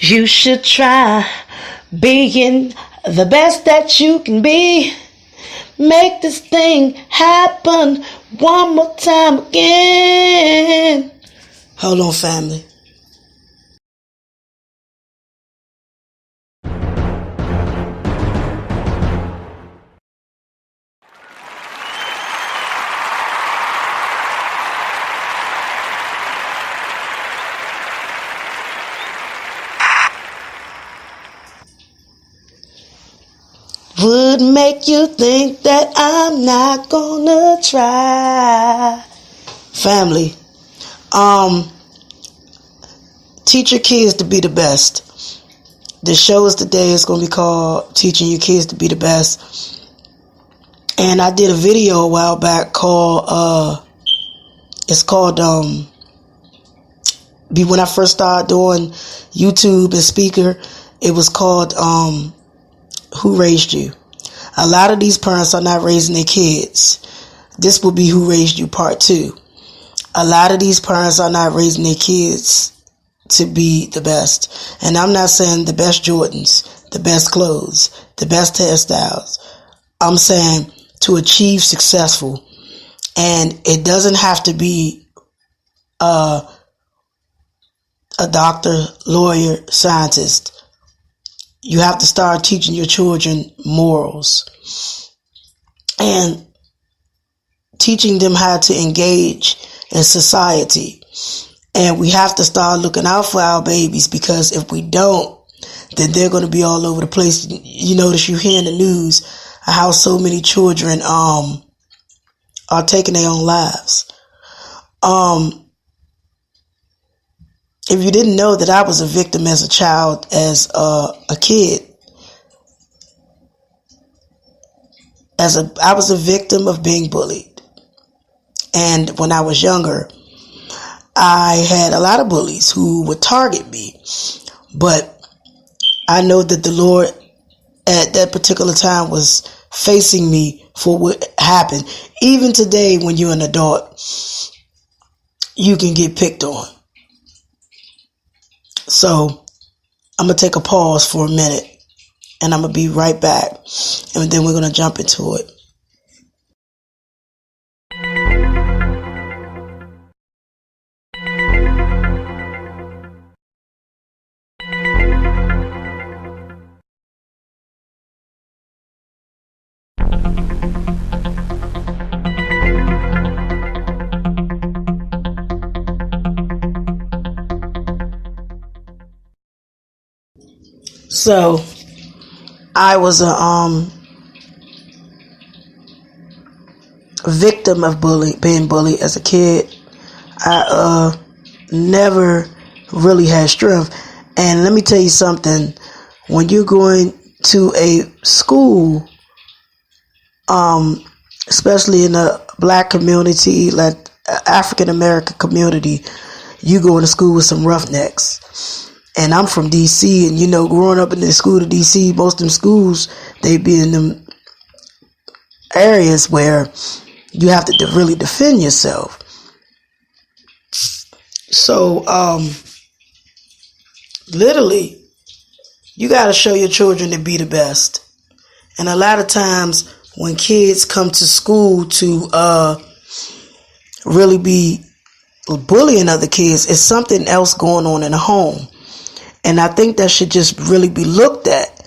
You should try being the best that you can be. Make this thing happen one more time again. Hold on, family. Would make you think that I'm not gonna try. Family, teach your kids to be the best. The show is today is gonna be called Teaching Your Kids to Be the Best. And I did a video a while back called when I first started doing YouTube and Spreaker, it was called Who Raised You? A lot of these parents are not raising their kids. This will be Who Raised You Part 2. A lot of these parents are not raising their kids to be the best. And I'm not saying the best Jordans, the best clothes, the best hairstyles. I'm saying to achieve successful. And it doesn't have to be a doctor, lawyer, scientist. You have to start teaching your children morals and teaching them how to engage in society. And we have to start looking out for our babies, because if we don't, then they're going to be all over the place. You notice you hear in the news how so many children are taking their own lives. If you didn't know that I was a victim as a child, as a kid, I was a victim of being bullied. And when I was younger, I had a lot of bullies who would target me. But I know that the Lord at that particular time was facing me for what happened. Even today, when you're an adult, you can get picked on. So I'm going to take a pause for a minute, and I'm going to be right back. And then we're going to jump into it. So I was a victim of being bullied as a kid. I never really had strength. And let me tell you something. When you're going to a school, especially in a black community, like African American community, you go to school with some roughnecks. And I'm from DC, and growing up in the school to DC, most of them schools, they be in them areas where you have to really defend yourself. So, literally, you got to show your children to be the best. And a lot of times when kids come to school to really be bullying other kids, it's something else going on in the home. And I think that should just really be looked at.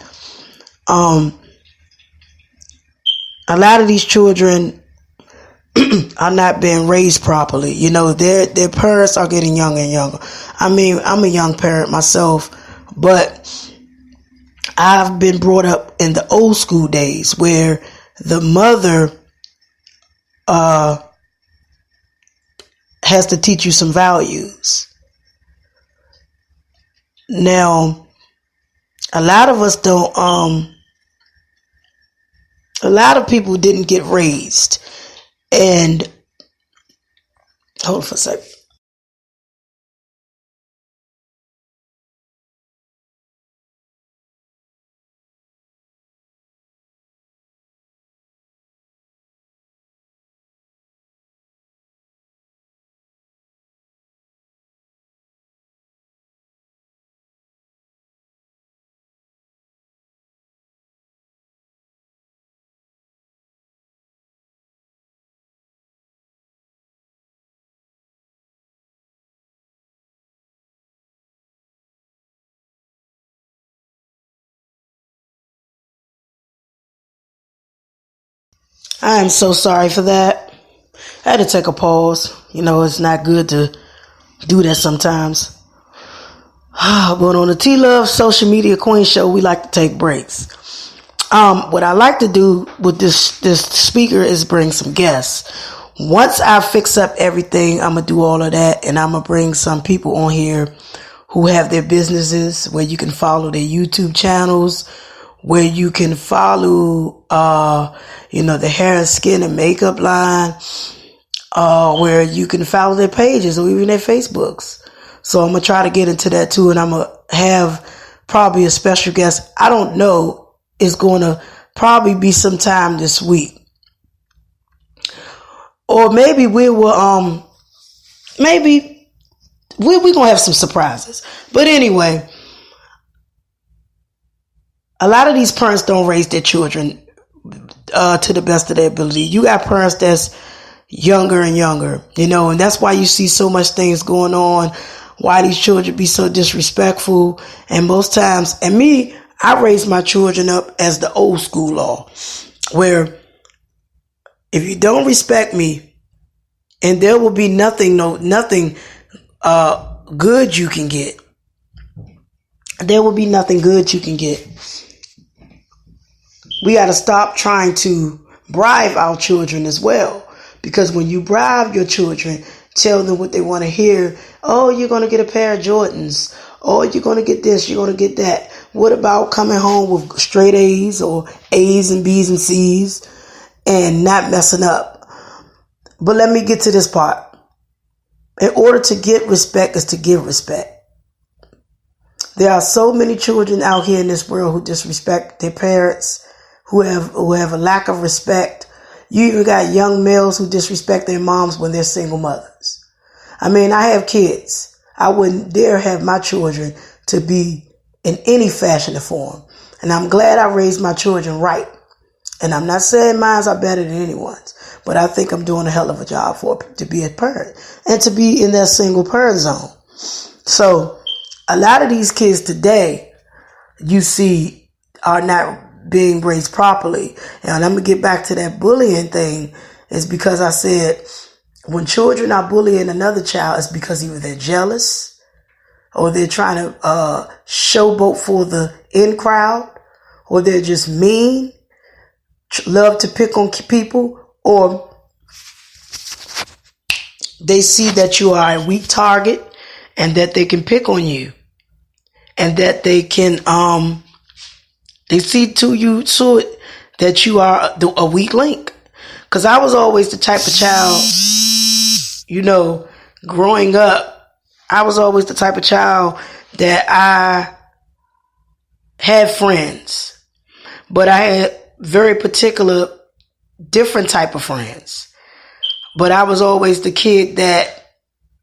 A lot of these children are not being raised properly. Their parents are getting younger and younger. I mean, I'm a young parent myself, but I've been brought up in the old school days where the mother has to teach you some values. Now, a lot of us don't, a lot of people didn't get raised. And, hold on for a second. I am so sorry for that. I had to take a pause. It's not good to do that sometimes. But on the T-Love Social Media Queen Show, we like to take breaks. What I like to do with this speaker is bring some guests. Once I fix up everything, I'm going to do all of that, and I'm going to bring some people on here who have their businesses, where you can follow their YouTube channels, where you can follow, the hair and skin and makeup line, where you can follow their pages or even their Facebooks. So I'm going to try to get into that too, and I'm going to have probably a special guest. I don't know. It's going to probably be sometime this week. Or maybe we're going to have some surprises. But anyway, a lot of these parents don't raise their children to the best of their ability. You got parents that's younger and younger, and that's why you see so much things going on, why these children be so disrespectful. And most times, and me, I raised my children up as the old school law, where if you don't respect me, and there will be nothing good you can get. There will be nothing good you can get. We got to stop trying to bribe our children as well. Because when you bribe your children, tell them what they want to hear. Oh, you're going to get a pair of Jordans. Oh, you're going to get this. You're going to get that. What about coming home with straight A's or A's and B's and C's and not messing up? But let me get to this part. In order to get respect is to give respect. There are so many children out here in this world who disrespect their parents, who have a lack of respect. You even got young males who disrespect their moms when they're single mothers. I mean, I have kids. I wouldn't dare have my children to be in any fashion or form. And I'm glad I raised my children right. And I'm not saying mine are better than anyone's, but I think I'm doing a hell of a job to be a parent and to be in that single parent zone. So a lot of these kids today, you see, are not being raised properly. And I'm going to get back to that bullying thing, is because I said when children are bullying another child, it's because either they're jealous or they're trying to showboat for the in crowd, or they're just mean, love to pick on people, or they see that you are a weak target and that they can pick on you, and that they can they see to it that you are a weak link. Because I was always the type of child, growing up, I was always the type of child that I had friends, but I had very particular different type of friends. But I was always the kid that,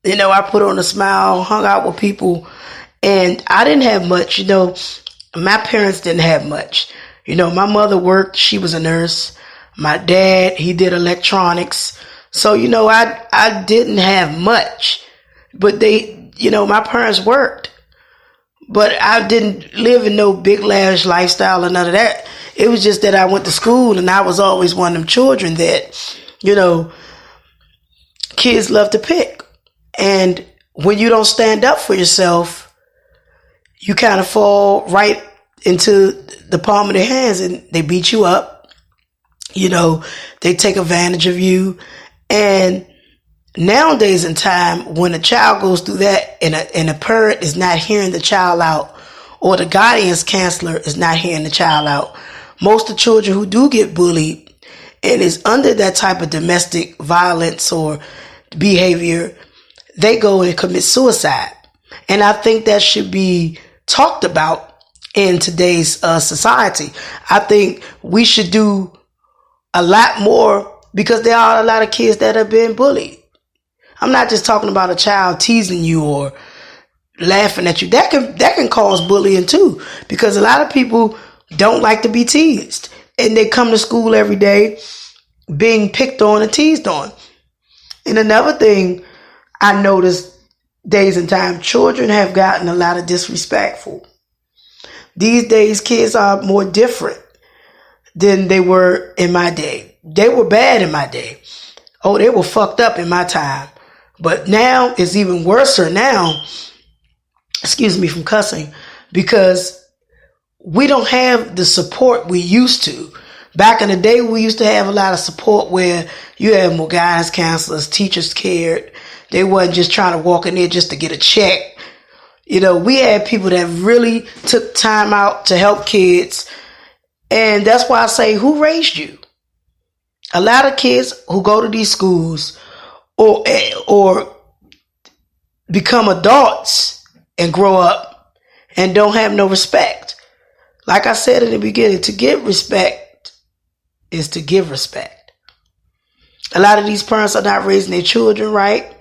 I put on a smile, hung out with people, and I didn't have much, my parents didn't have much. My mother worked, she was a nurse. My dad, he did electronics. So, I didn't have much, but my parents worked, but I didn't live in no big lavish lifestyle or none of that. It was just that I went to school, and I was always one of them children that, kids love to pick. And when you don't stand up for yourself, you kind of fall right into the palm of their hands, and they beat you up. They take advantage of you. And nowadays in time, when a child goes through that and a parent is not hearing the child out, or the guidance counselor is not hearing the child out, most of the children who do get bullied and is under that type of domestic violence or behavior, they go and commit suicide. And I think that should be talked about in today's society. I think we should do a lot more, because there are a lot of kids that are being bullied. I'm not just talking about a child teasing you or laughing at you. That can cause bullying too, because a lot of people don't like to be teased, and they come to school every day being picked on and teased on. And another thing I noticed days and time, children have gotten a lot of disrespectful. These days, kids are more different than they were in my day. they were bad in my day. Oh, they were fucked up in my time. But now it's even worse now. Excuse me from cussing, because we don't have the support we used to. Back in the day, we used to have a lot of support where you had more guidance counselors, teachers cared. They wasn't just trying to walk in there just to get a check. You know, we had people that really took time out to help kids. And that's why I say, who raised you? A lot of kids who go to these schools or become adults and grow up and don't have no respect. Like I said in the beginning, to get respect is to give respect. A lot of these parents are not raising their children right.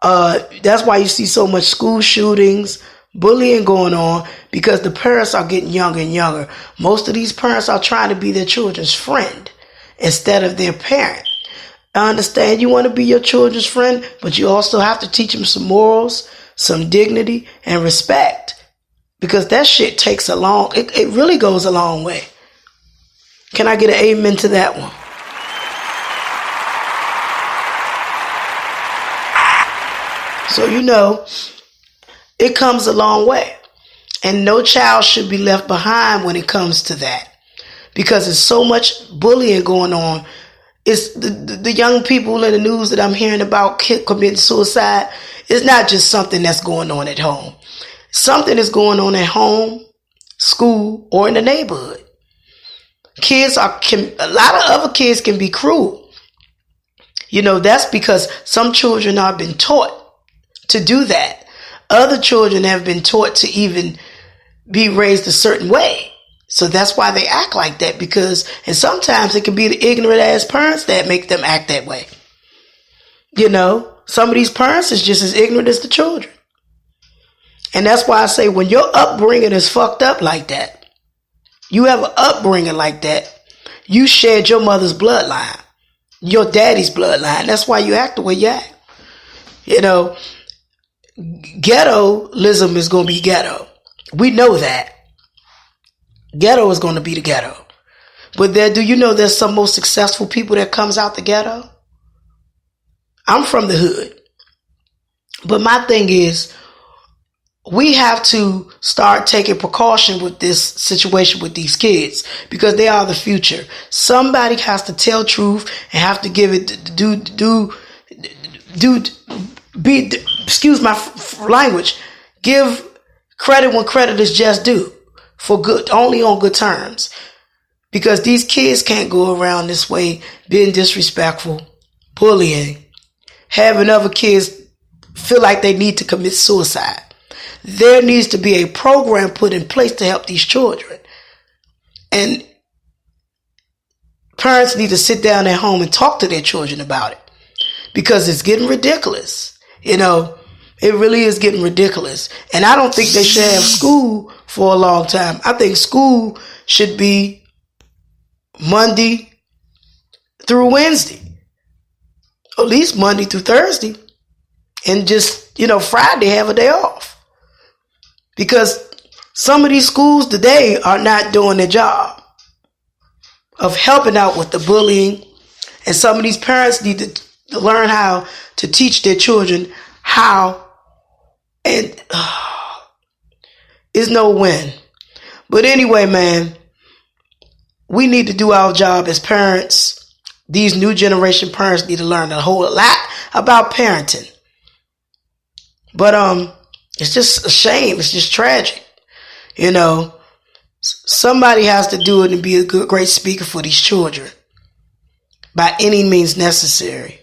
That's why you see so much school shootings, bullying going on, because the parents are getting younger and younger. Most of these parents are trying to be their children's friend instead of their parent. I understand you want to be your children's friend, but you also have to teach them some morals, some dignity, and respect. Because that shit takes it really goes a long way. Can I get an amen to that one? So, you know, it comes a long way. And no child should be left behind when it comes to that. Because there's so much bullying going on. It's the young people in the news that I'm hearing about committing suicide. It's not just something that's going on at home. Something is going on at home, school, or in the neighborhood. A lot of other kids can be cruel. You know, that's because some children have been taught to do that. Other children have been taught to even be raised a certain way. So that's why they act like that, and sometimes it can be the ignorant ass parents that make them act that way. You know, some of these parents is just as ignorant as the children. And that's why I say, when your upbringing is fucked up like that, you have an upbringing like that, you shared your mother's bloodline, your daddy's bloodline. That's why you act the way you act. You know, ghettoism is going to be ghetto. We know that. Ghetto is going to be the ghetto. But do you know there's some most successful people that comes out the ghetto? I'm from the hood. But my thing is, we have to start taking precaution with this situation with these kids, because they are the future. Somebody has to tell truth and have to give it excuse my language, give credit when credit is just due, for good, only on good terms. Because these kids can't go around this way being disrespectful, bullying, having other kids feel like they need to commit suicide. There needs to be a program put in place to help these children. And parents need to sit down at home and talk to their children about it, because it's getting ridiculous. You know, it really is getting ridiculous. And I don't think they should have school for a long time. I think school should be Monday through Wednesday, at least Monday through Thursday, and just, you know, Friday have a day off. Because some of these schools today are not doing their job of helping out with the bullying. And some of these parents need to learn how to teach their children how. And it's no win. But anyway, man, we need to do our job as parents. These new generation parents need to learn a whole lot about parenting. But it's just a shame. It's just tragic. You know, somebody has to do it and be a great speaker for these children by any means necessary.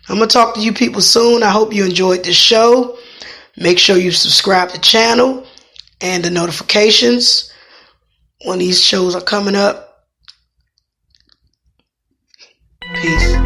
I'm going to talk to you people soon. I hope you enjoyed this show. Make sure you subscribe to the channel and the notifications when these shows are coming up. Peace.